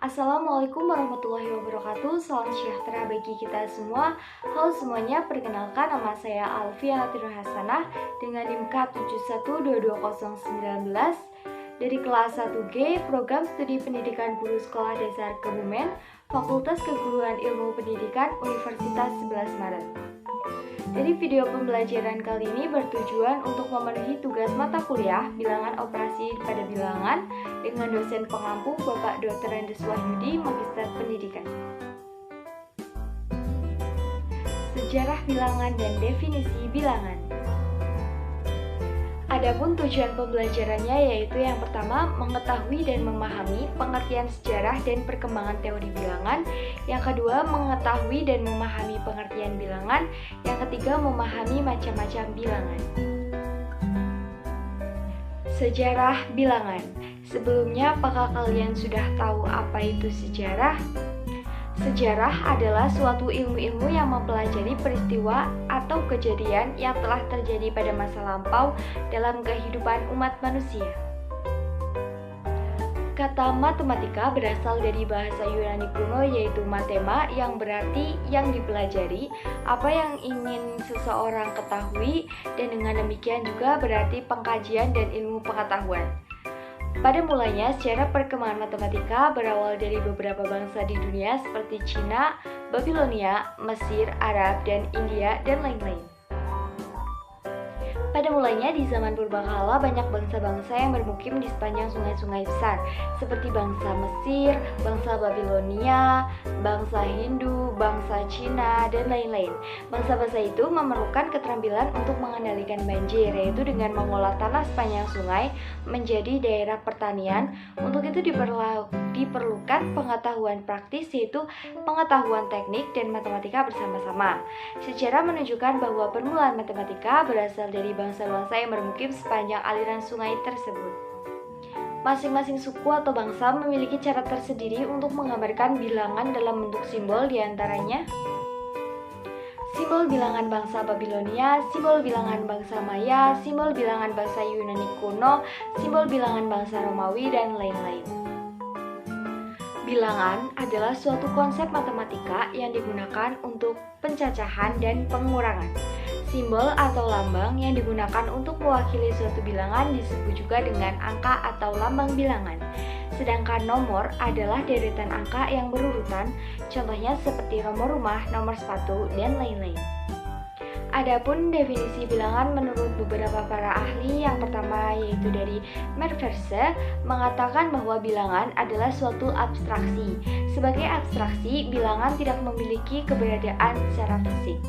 Assalamualaikum warahmatullahi wabarakatuh. Salam sejahtera bagi kita semua. Halo semuanya, perkenalkan nama saya Alfia Hatinur Hasanah dengan NIM K7122019 dari kelas 1G Program Studi Pendidikan Guru Sekolah Dasar Kebumen, Fakultas Keguruan Ilmu Pendidikan Universitas 11 Maret. Jadi video pembelajaran kali ini bertujuan untuk memenuhi tugas mata kuliah Bilangan Operasi pada Bilangan dengan dosen pengampu Bapak Dr. Andes Wahyudi, Magister Pendidikan. Sejarah bilangan dan definisi bilangan. Adapun tujuan pembelajarannya yaitu yang pertama, mengetahui dan memahami pengertian sejarah dan perkembangan teori bilangan. Yang kedua, mengetahui dan memahami pengertian bilangan. Yang ketiga, memahami macam-macam bilangan. Sejarah bilangan. Sebelumnya, apakah kalian sudah tahu apa itu sejarah? Sejarah adalah suatu ilmu-ilmu yang mempelajari peristiwa atau kejadian yang telah terjadi pada masa lampau dalam kehidupan umat manusia. Kata matematika berasal dari bahasa Yunani kuno yaitu mathema yang berarti yang dipelajari, apa yang ingin seseorang ketahui, dan dengan demikian juga berarti pengkajian dan ilmu pengetahuan. Pada mulanya, sejarah perkembangan matematika berawal dari beberapa bangsa di dunia seperti Cina, Babilonia, Mesir, Arab, dan India, dan lain-lain. Pada mulanya di zaman purbakala banyak bangsa-bangsa yang bermukim di sepanjang sungai-sungai besar seperti bangsa Mesir, bangsa Babilonia, bangsa Hindu, bangsa Cina, dan lain-lain. Bangsa-bangsa itu memerlukan keterampilan untuk mengendalikan banjir, yaitu dengan mengolah tanah sepanjang sungai menjadi daerah pertanian. Untuk itu diperlukan pengetahuan praktis yaitu pengetahuan teknik dan matematika bersama-sama. Sejarah menunjukkan bahwa permulaan matematika berasal dari bangsa-bangsa yang bermukim sepanjang aliran sungai tersebut. Masing-masing suku atau bangsa memiliki cara tersendiri untuk menggambarkan bilangan dalam bentuk simbol, diantaranya simbol bilangan bangsa Babilonia, simbol bilangan bangsa Maya, simbol bilangan bangsa Yunani kuno, simbol bilangan bangsa Romawi, dan lain-lain. Bilangan adalah suatu konsep matematika yang digunakan untuk pencacahan dan pengurangan. Simbol atau lambang yang digunakan untuk mewakili suatu bilangan disebut juga dengan angka atau lambang bilangan. Sedangkan nomor adalah deretan angka yang berurutan, contohnya seperti nomor rumah, nomor sepatu, dan lain-lain. Adapun definisi bilangan menurut beberapa para ahli, yang pertama yaitu dari Merverse mengatakan bahwa bilangan adalah suatu abstraksi. Sebagai abstraksi, bilangan tidak memiliki keberadaan secara fisik.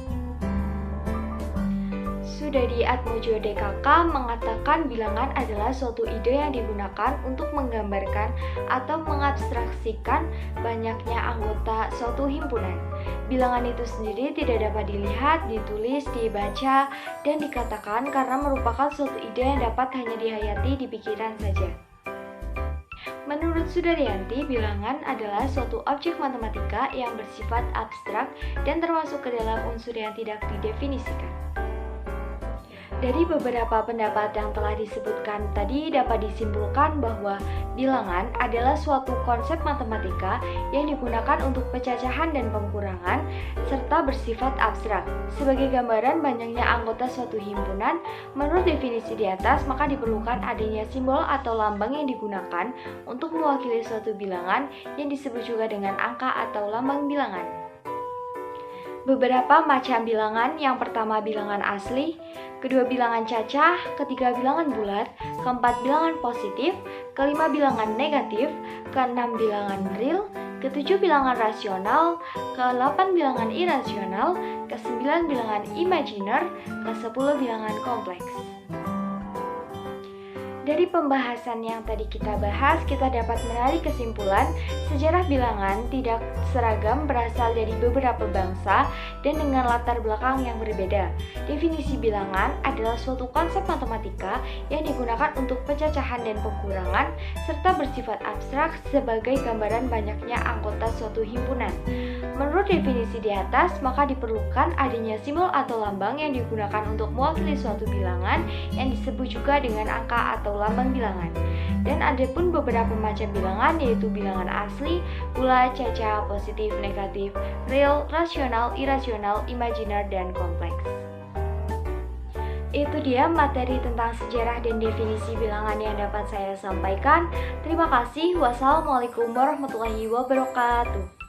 Sudadi Atmojo DKK mengatakan bilangan adalah suatu ide yang digunakan untuk menggambarkan atau mengabstraksikan banyaknya anggota suatu himpunan. Bilangan itu sendiri tidak dapat dilihat, ditulis, dibaca, dan dikatakan karena merupakan suatu ide yang dapat hanya dihayati di pikiran saja. Menurut Sudaryanti, bilangan adalah suatu objek matematika yang bersifat abstrak dan termasuk ke dalam unsur yang tidak didefinisikan. Dari beberapa pendapat yang telah disebutkan tadi dapat disimpulkan bahwa bilangan adalah suatu konsep matematika yang digunakan untuk pencacahan dan pengurangan serta bersifat abstrak. Sebagai gambaran banyaknya anggota suatu himpunan, menurut definisi di atas maka diperlukan adanya simbol atau lambang yang digunakan untuk mewakili suatu bilangan yang disebut juga dengan angka atau lambang bilangan. Beberapa macam bilangan, yang pertama bilangan asli, kedua bilangan cacah, ketiga bilangan bulat, keempat bilangan positif, kelima bilangan negatif, keenam bilangan real, ketujuh bilangan rasional, ke-8 bilangan irasional, ke-9 bilangan imajiner, ke-10 bilangan kompleks. Dari pembahasan yang tadi kita bahas, kita dapat menarik kesimpulan sejarah bilangan tidak seragam, berasal dari beberapa bangsa dan dengan latar belakang yang berbeda. Definisi bilangan adalah suatu konsep matematika yang digunakan untuk pencacahan dan pengurangan serta bersifat abstrak sebagai gambaran banyaknya anggota suatu himpunan. Menurut definisi di atas, maka diperlukan adanya simbol atau lambang yang digunakan untuk mewakili suatu bilangan yang disebut juga dengan angka atau lambang bilangan. Dan ada pun beberapa macam bilangan, yaitu bilangan asli, bulat, caca, positif, negatif, real, rasional, irasional, imajiner, dan kompleks. Itu dia materi tentang sejarah dan definisi bilangan yang dapat saya sampaikan. Terima kasih. Wassalamualaikum warahmatullahi wabarakatuh.